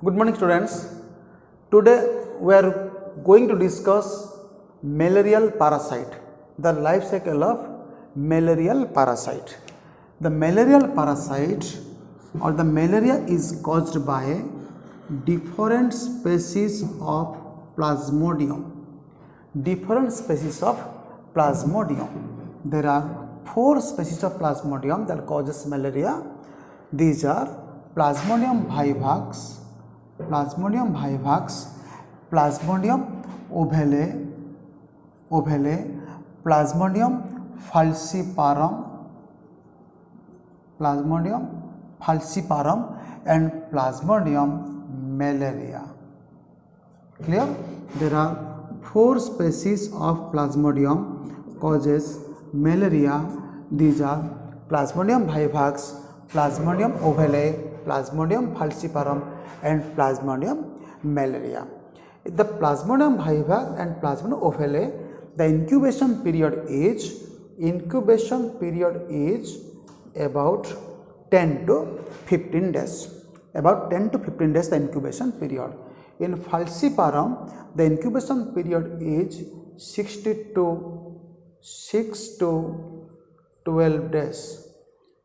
Good morning students. Today we are going to discuss malarial parasite, the life cycle of malarial parasite. The malarial parasite or the malaria is caused by different species of Plasmodium. Different species of Plasmodium. There are 4 species of Plasmodium that causes malaria. These are Plasmodium vivax, Plasmodium ovale, Plasmodium falciparum, and Plasmodium malaria. Clear? There are 4 species of Plasmodium causes malaria. These are Plasmodium vivax, Plasmodium ovale, Plasmodium falciparum, and Plasmodium malaria. The Plasmodium vivax and Plasmodium ovale, the incubation period is about 10 to 15 days. About 10 to 15 days the incubation period. In falciparum, the incubation period is 6 to 12 days.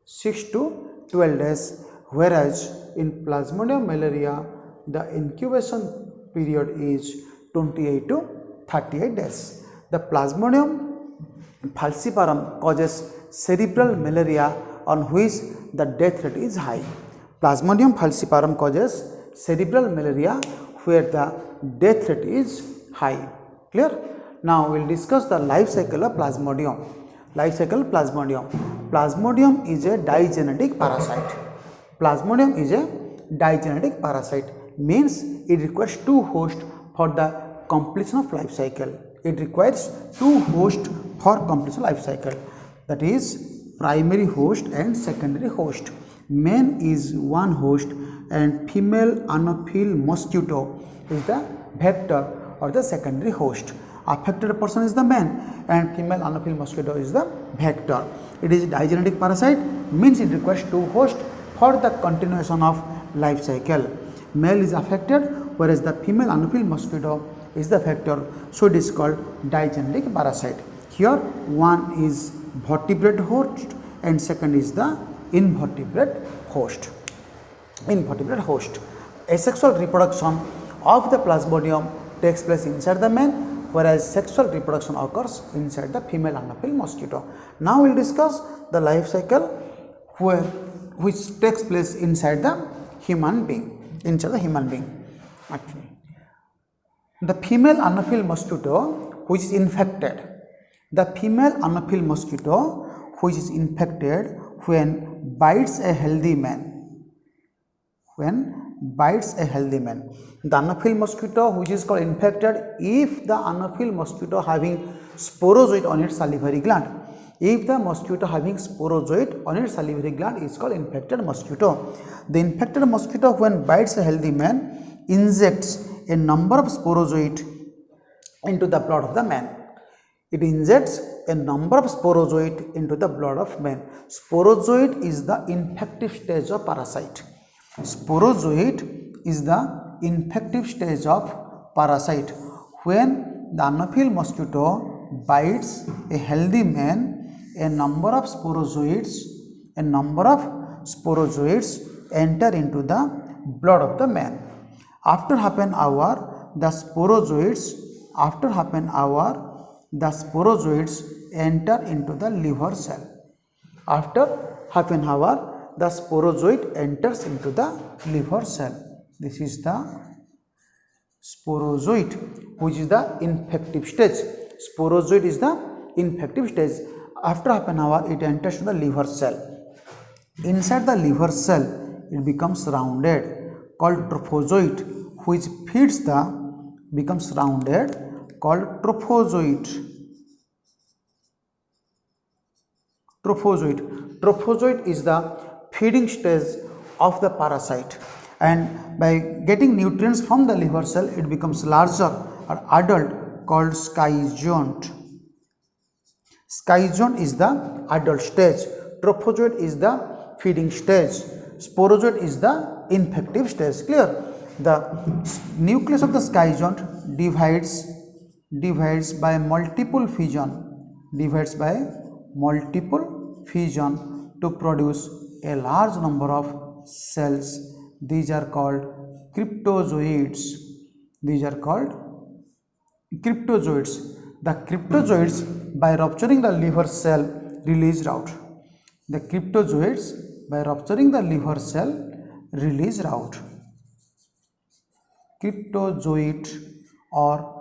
6 to 12 days, whereas in Plasmodium malaria the incubation period is 28 to 38 days. The Plasmodium falciparum causes cerebral malaria on which the death rate is high. Plasmodium falciparum causes cerebral malaria where the death rate is high. Clear? Now we will discuss the life cycle of Plasmodium. Life cycle of Plasmodium. Plasmodium is a digenetic parasite. Plasmodium is a digenetic parasite, means it requires 2 hosts for the completion of life cycle. It requires 2 hosts for completion of life cycle, that is primary host and secondary host. Male is one host and female Anopheles mosquito is the vector or the secondary host. Affected person is the man and female Anopheles mosquito is the vector. It is a digenetic parasite, means it requires 2 hosts for the continuation of life cycle. Male is affected whereas the female Anopheles mosquito is the vector, so it is called digenetic parasite. Here one is vertebrate host and second is the invertebrate host. Asexual reproduction of the Plasmodium takes place inside the man, whereas sexual reproduction occurs inside the female Anopheles mosquito. Now we will discuss the life cycle which takes place inside the human being. Actually, the female Anopheles mosquito which is infected, when bites a healthy man, the Anopheles mosquito which is called infected if the Anopheles mosquito having sporozoid on its salivary gland. If the mosquito having sporozoid on its salivary gland is called infected mosquito. The infected mosquito when bites a healthy man injects a number of sporozoid into the blood of the man. It injects a number of sporozoid into the blood of man. Sporozoid is the infective stage of parasite. Sporozoid is the infective stage of parasite. When the Anopheles mosquito bites a healthy man, a number of sporozoids enter into the blood of the man. After half an hour, the sporozoids enter into the liver cell. After half an hour, the sporozoid enters into the liver cell. This is the sporozoid, which is the infective stage. Sporozoid is the infective stage. After half an hour, it enters to the liver cell. Inside the liver cell, it becomes rounded, called trophozoid, which feeds becomes rounded, called trophozoid. Trophozoid is the feeding stage of the parasite, and by getting nutrients from the liver cell, it becomes larger or adult, called schizoid. Schizoid is the adult stage. Trophozoid is the feeding stage. Sporozoid is the infective stage. Clear? The nucleus of the skyzone divides by multiple fission to produce a large number of cells. These are called cryptozoids. The cryptozoids, by rupturing the liver cell, release route. The cryptozoids, by rupturing the liver cell, release route. Cryptozoid or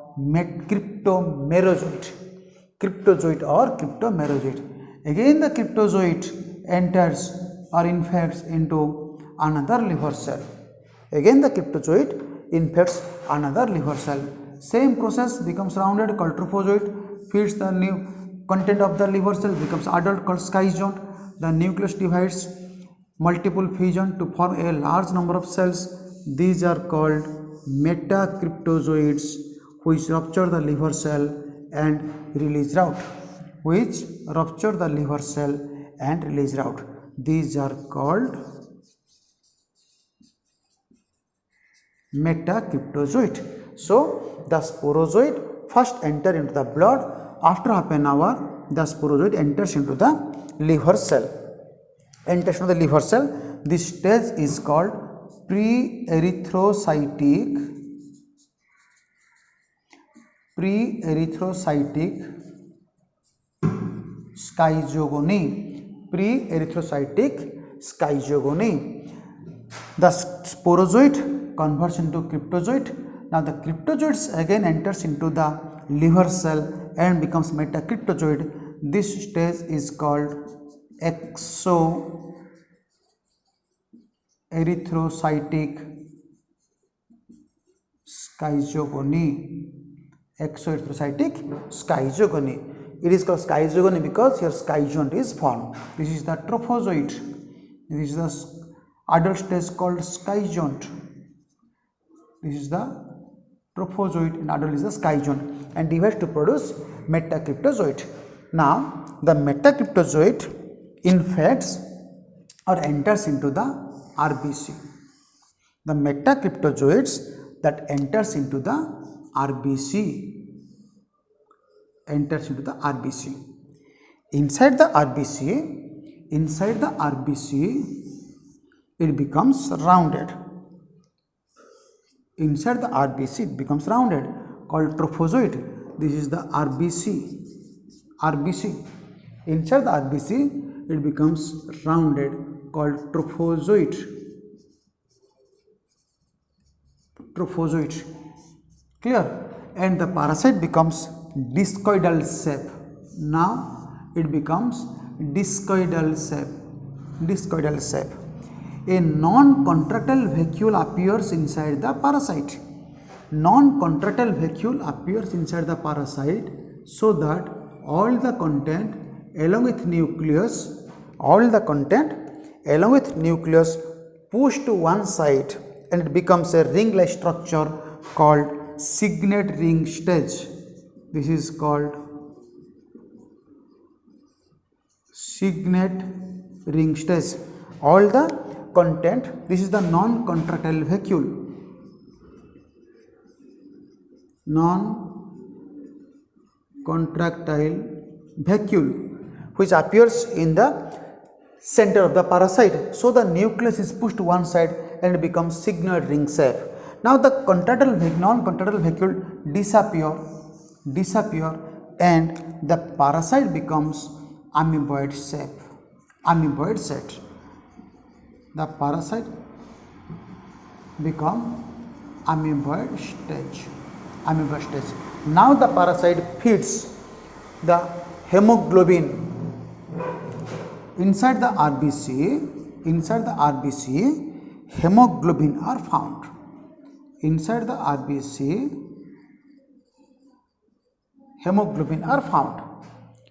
cryptomerozoid. Again the cryptozoid enters or infects into another liver cell. Same process becomes rounded, called trophozoid, feeds the new content of the liver cell, becomes adult, called skyzone. The nucleus divides multiple fission to form a large number of cells. These are called metacryptozoids, which rupture the liver cell and release route. These are called metacryptozoid. So the sporozoid first enter into the blood. After half an hour, the sporozoid enters into the liver cell. This stage is called pre-erythrocytic schizogony. The sporozoid converts into cryptozoid. Now the cryptozoids again enters into the liver cell and becomes metacryptozoid. This stage is called exoerythrocytic schizogony. It is called schizogony because here skyzone is formed. This is the trophozoid. This is the adult stage called skyzone. This is the trophozoid and adult is the skyzone, and divides to produce metacryptozoid. Now the metacryptozoid infects or enters into the RBC. The metacryptozoids that enters into the RBC. Inside the RBC, it becomes rounded. Called trophozoid. This is the RBC. Inside the RBC, it becomes rounded, called trophozoid. Clear? And the parasite becomes discoidal shape. Now it becomes discoidal shape. A non-contractile vacuole appears inside the parasite. So that all the content along with nucleus push to one side, and it becomes a ring-like structure called signet ring stage. This is called signet ring stage. All the content, this is the non-contractile vacuole. Which appears in the center of the parasite. So the nucleus is pushed to one side and it becomes signet ring shape. Now the non-contractile vacuole disappear and the parasite becomes amoeboid shape. The parasite become amoeboid stage. Now the parasite feeds the hemoglobin. Inside the RBC, hemoglobin are found.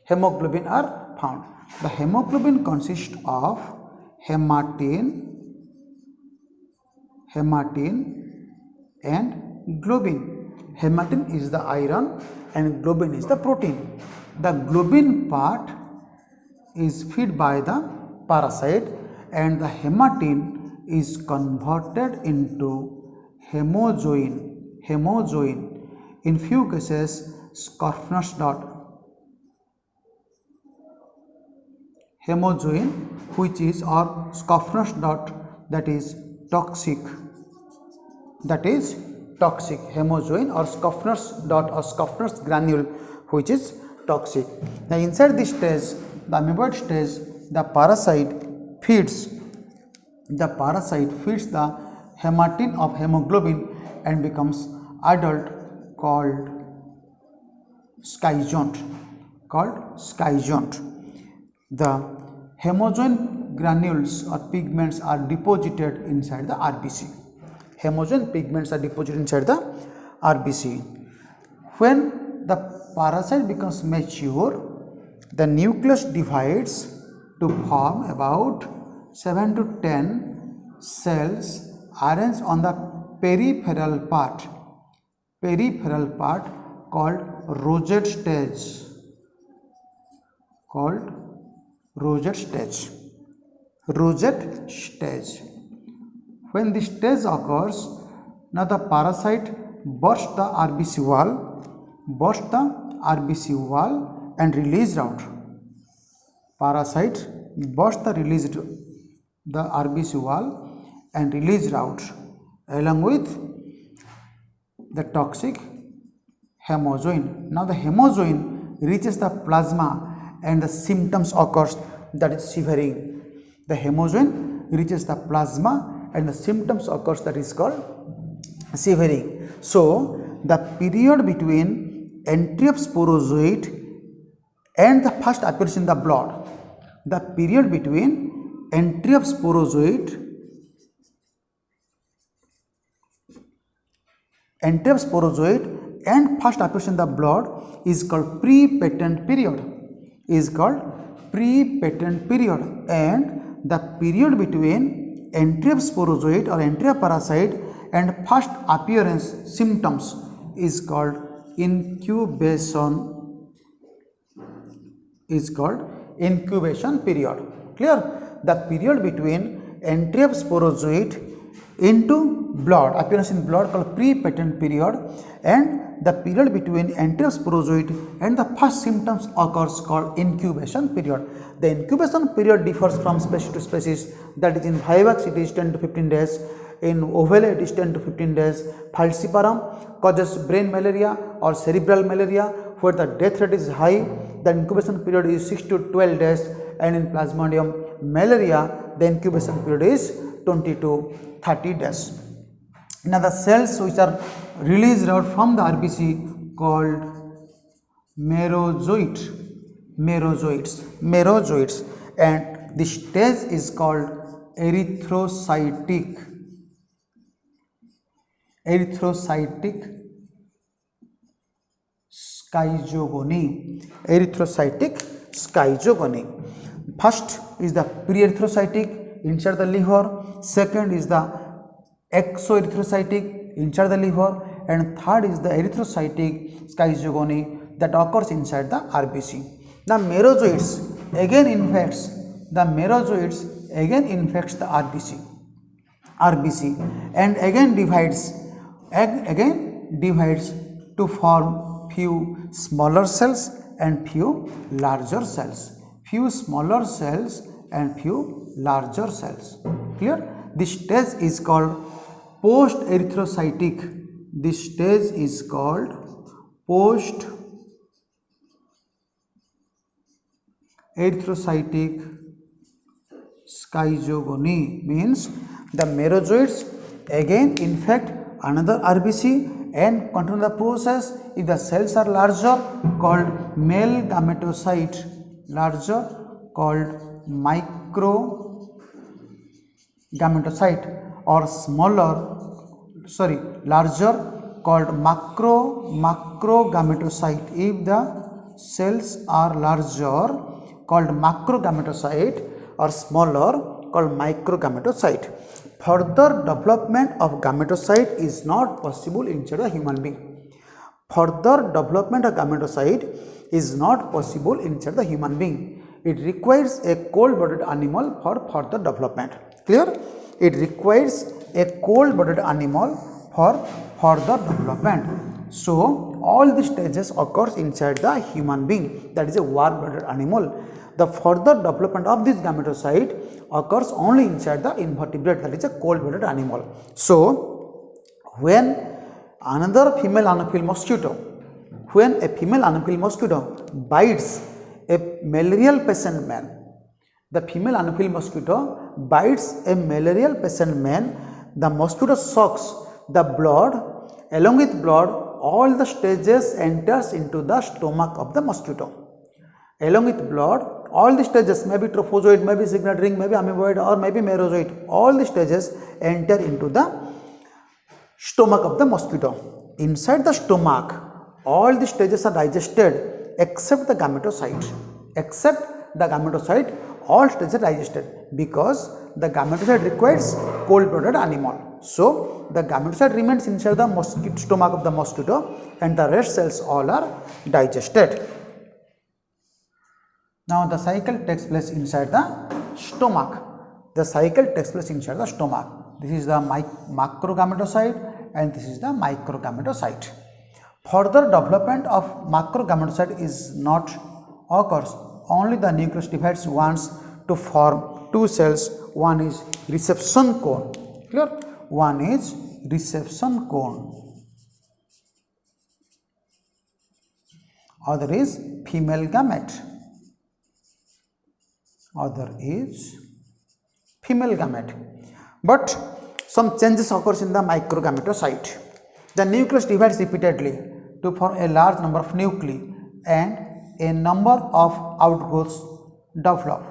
Hemoglobin are found. The hemoglobin consists of hematine and globin. Hematine is the iron and globin is the protein. The globin part is fed by the parasite and the hematine is converted into hemozoin, in few cases Scorpion's dot, hemozoin which is or Scorpion's dot, that is toxic, hemozoin or Scorpion's dot or Scorpion's granule which is toxic. Now inside this stage, the amoeboid stage, the parasite feeds the hematin of hemoglobin and becomes adult called schizont. The hemozoin granules or pigments are deposited inside the RBC. When the parasite becomes mature, the nucleus divides to form about 7 to 10 cells arranged on the peripheral part called rosette stage. When this stage occurs, now the parasite bursts the RBC wall and released out. Parasite bursts the RBC wall and released out along with the toxic hemozoin. Now the hemozoin reaches the plasma and the symptoms occurs, that is shivering. The hemozoin reaches the plasma and the symptoms occurs, that is called shivering. So the period between entry of sporozoite and the first appearance in the blood, the period between entry of sporozoite and first appearance in the blood is called pre-patent period, and the period between entry of sporozoite or entry of parasite and first appearance symptoms is called incubation period. Clear? The period between entry of sporozoite into blood, appearance in blood, called pre-patent period, and the period between entry of sporozoite and the first symptoms occurs called incubation period. The incubation period differs from species to species, that is in Vivax it is 10 to 15 days, in Ovale it is 10 to 15 days. Falciparum causes brain malaria or cerebral malaria where the death rate is high. The incubation period is 6 to 12 days, and in Plasmodium malaria the incubation period is 20 to 30 days. Now the cells which are released out from the RBC called merozoites, and this stage is called erythrocytic schizogony. First is the pre-erythrocytic inside the liver, second is the exoerythrocytic inside the liver, and third is the erythrocytic schizogony that occurs inside the RBC. The merozoites again infects the RBC and again divides to form few smaller cells and few larger cells. Clear? This stage is called post-erythrocytic. Erythrocytic schizogony means the merozoites again infect another RBC and continue the process. If the cells are larger, called male gametocyte, larger called microgametocyte, or larger called macrogametocyte. If the cells are larger, called macrogametocyte, or smaller called microgametocyte. Further development of gametocyte is not possible inside a human being. It requires a cold-blooded animal for further development. Clear? It requires a cold-blooded animal for further development. So all these stages occurs inside the human being, that is a warm-blooded animal. The further development of this gametocyte occurs only inside the invertebrate, that is a cold-blooded animal. So when another female Anopheles mosquito, when a female Anopheles mosquito bites a malarial patient man, the female Anopheles mosquito bites a malarial patient man, the mosquito sucks the blood, along with blood all the stages enters into the stomach of the mosquito. Along with blood, all the stages, maybe trophozoid, maybe signet ring, maybe amoeboid, or maybe merozoid, all the stages enter into the stomach of the mosquito. Inside the stomach, all the stages are digested except the gametocyte. Except the gametocyte, all stages are digested because the gametocyte requires cold-blooded animal. So the gametocyte remains inside the stomach of the mosquito, and the rest cells all are digested. Now the cycle takes place inside the stomach. The cycle takes place inside the stomach. This is the macrogametocyte and this is the microgametocyte. Further development of macrogametocyte is not occurs. Only the nucleus divides once to form two cells. One is reception cone. Clear? One is reception cone. Other is female gamete. Other is female gamete. But some changes occurs in the microgametocyte. The nucleus divides repeatedly to form a large number of nuclei, and a number of outgrowths develop.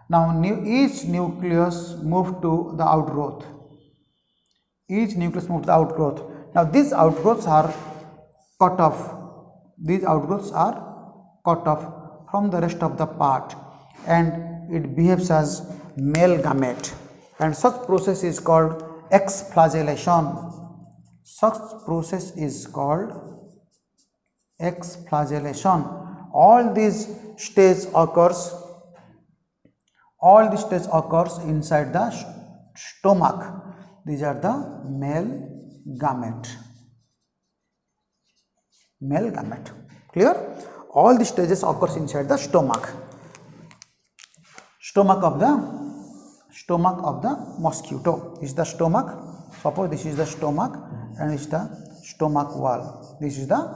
Now each nucleus moves to the outgrowth. Now these outgrowths are cut off. From the rest of the part, and it behaves as male gamete, and such process is called exflagellation. All these stages occurs inside the stomach. These are the male gamete. Clear? All the stages occurs inside the stomach of the mosquito. Is the stomach. Suppose this is the stomach and this is the stomach wall. This is the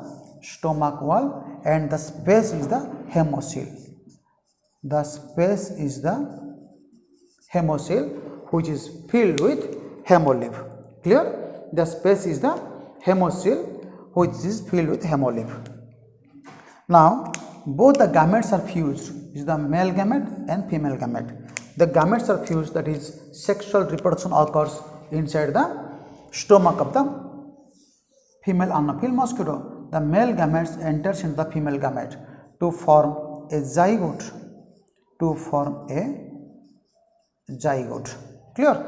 stomach wall, and the space is the hemocele. The space is the hemocele, which is filled with hemolymph. Clear? The space is the hemocele, which is filled with hemolymph. Now both the gametes are fused, is the male gamete and female gamete. The gametes are fused, that is sexual reproduction occurs inside the stomach of the female Anopheles mosquito. The male gametes enters into the female gamete to form a zygote. Clear?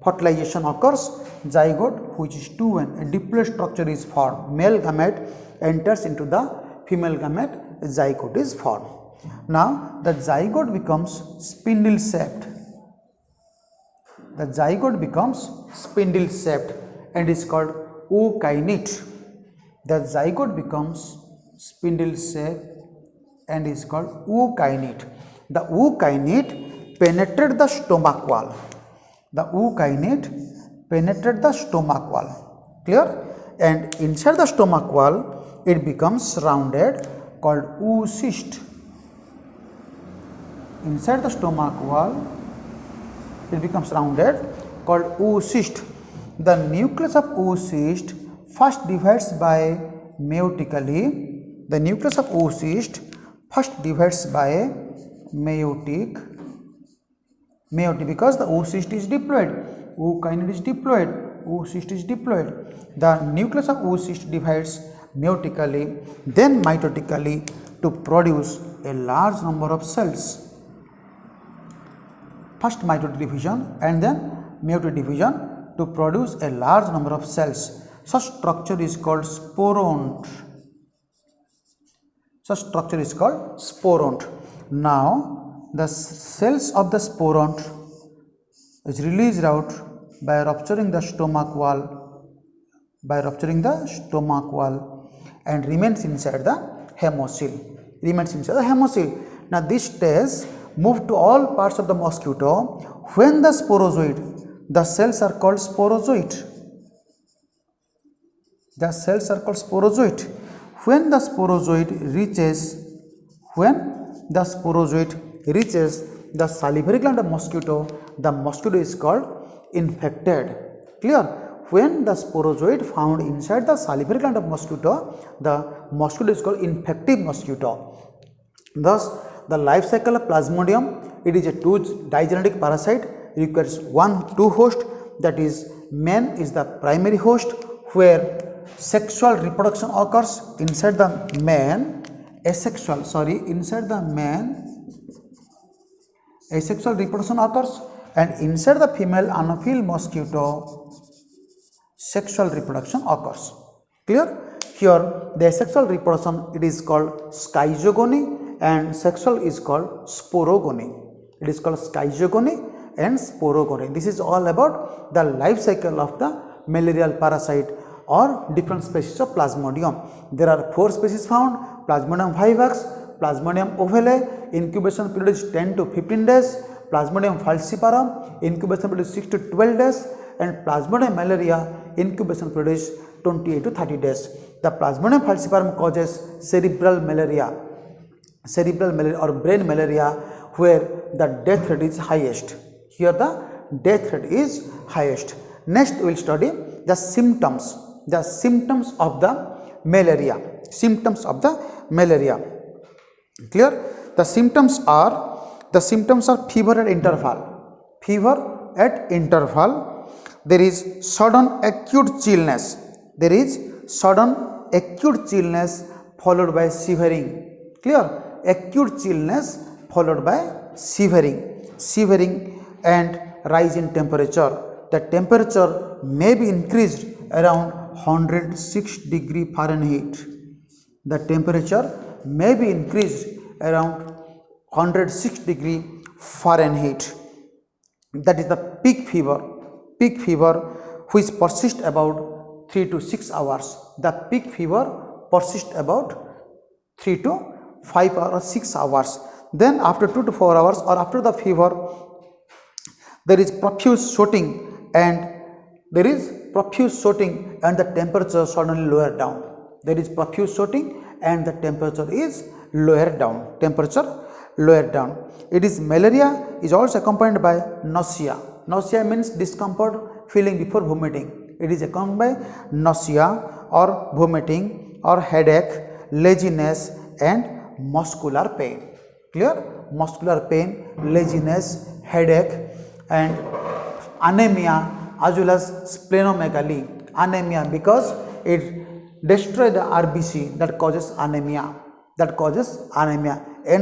Fertilization occurs, zygote, which is 2N, a diploid structure is formed. Male gamete enters into the female gamete, zygote is formed. Now the zygote becomes spindle shaped. And is called ookinete. The zygote becomes spindle shaped and is called ookinete. The ookinete penetrates the stomach wall. Clear? And inside the stomach wall, it becomes rounded, called oocyst. Inside the stomach wall, it becomes rounded, called oocyst. The nucleus of oocyst first divides by meiotically. Meiotic, because the oocyst is diploid. Ookinete is diploid. Oocyst is diploid. The nucleus of oocyst divides meiotically, then mitotically, to produce a large number of cells. First mitotic division and then meiotic division to produce a large number of cells. Such structure is called sporonid. Now the cells of the sporonid is released out by rupturing the stomach wall, and remains inside the hemocoel. Now this stage move to all parts of the mosquito. When the sporozoid, the cells are called sporozoid. The cells are called sporozoid. When the sporozoid reaches the salivary gland of mosquito, the mosquito is called infected. Clear? When the sporozoid found inside the salivary gland of mosquito, the mosquito is called infective mosquito. Thus, the life cycle of Plasmodium, it is a digenetic parasite, requires two host, that is man is the primary host, where sexual reproduction occurs. Inside the man, asexual reproduction occurs, and inside the female Anopheles mosquito, sexual reproduction occurs. Clear? Here the asexual reproduction, it is called schizogony, and sexual is called sporogony. It is called schizogony and sporogony. This is all about the life cycle of the malarial parasite or different species of Plasmodium. There are 4 species found: Plasmodium vivax, Plasmodium ovale, incubation period is 10 to 15 days, Plasmodium falciparum, incubation period is 6 to 12 days, and Plasmodium malaria, incubation period is 28 to 30 days. The Plasmodium falciparum causes cerebral malaria or brain malaria, where the death rate is highest. Here the death rate is highest. Next we will study the symptoms of the malaria. Clear? The symptoms are fever at interval. There is sudden acute chillness. Followed by shivering. Clear? Acute chillness followed by shivering and rise in temperature. The temperature may be increased around 106 degree Fahrenheit. The temperature may be increased around 106 degree Fahrenheit. That is the peak fever, which persists about 3 to 6 hours. The peak fever persists about 3 to 5 or 6 hours. Then after 2 to 4 hours or after the fever, there is profuse sweating and the temperature suddenly lower down. There is profuse sweating and the temperature is lower down. It is malaria is also accompanied by nausea. Nausea means discomfort, feeling before vomiting. It is accompanied by nausea or vomiting or headache, laziness and muscular pain. Clear? Muscular pain, laziness, headache and anemia as well as splenomegaly. Anemia because it destroys the RBC, that causes anemia. And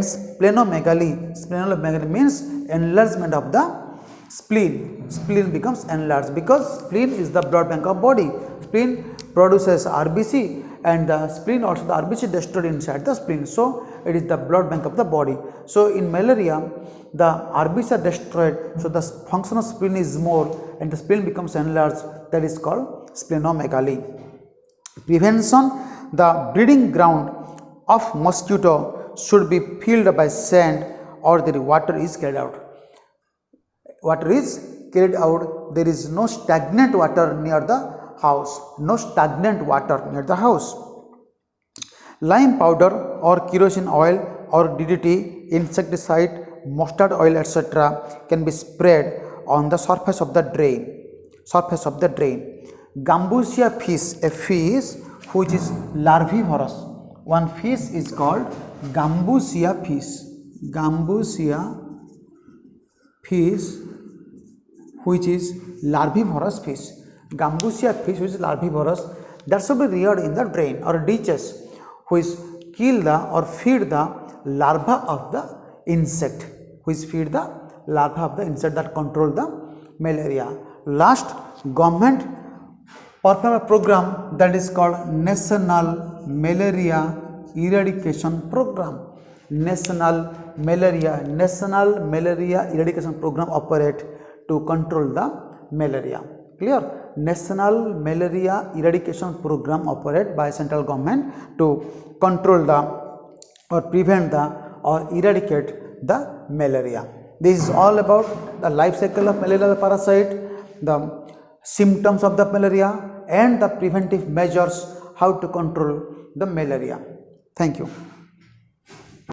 splenomegaly means enlargement of the spleen. Spleen becomes enlarged because spleen is the blood bank of body. Spleen produces RBC and the spleen also, the RBC destroyed inside the spleen. So it is the blood bank of the body. So in malaria, the RBC are destroyed, so the function of spleen is more and the spleen becomes enlarged. That is called splenomegaly. Prevention: the breeding ground of mosquito should be filled by sand or the water is carried out. There is no stagnant water near the house. Lime powder or kerosene oil or DDT, insecticide, mustard oil, etc. can be spread on the surface of the drain. Gambusia fish, a fish which is larvivorous. One fish is called Gambusia fish. Which is larvivorous fish. Gambusia fish which is larvivorous, that should be reared in the drain or ditches, which kill the or feed the larva of the insect, that control the malaria. Last, government perform a program that is called National Malaria Eradication Program. National Malaria Eradication Program operate to control the malaria. Clear? National Malaria Eradication Program operated by central government to control the or prevent the or eradicate the malaria. This is all about the life cycle of malarial parasite, the symptoms of the malaria, and the preventive measures how to control the malaria. Thank you.